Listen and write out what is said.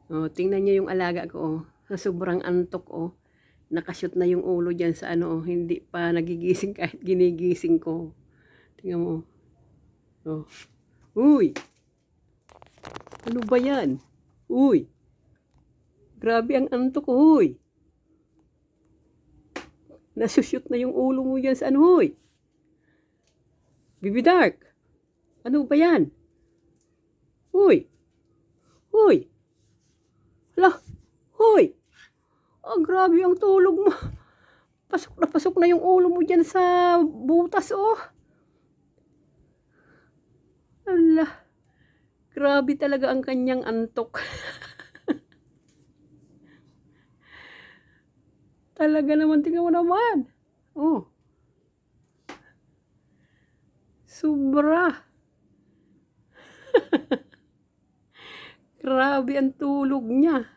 Oh, tingnan niyo yung alaga ko, oh. Sa sobrang antok, oh. Nakashoot na yung ulo diyan sa ano, oh. Hindi pa nagigising kahit ginigising ko. Tingnan mo. Oh. Uy! Ano ba yan? Uy! Grabe ang antok, huy! Nasushoot na yung ulo mo diyan sa ano, huy! Bibi Dark! Ano ba yan? Uy! Uy! Hala! Huy! Oh, grabe ang tulog mo. Pasok na yung ulo mo dyan sa butas, oh. Hala. Grabe talaga ang kanyang antok. Talaga naman, tingnan mo naman. Oh. Sobra. Grabe ang tulog niya.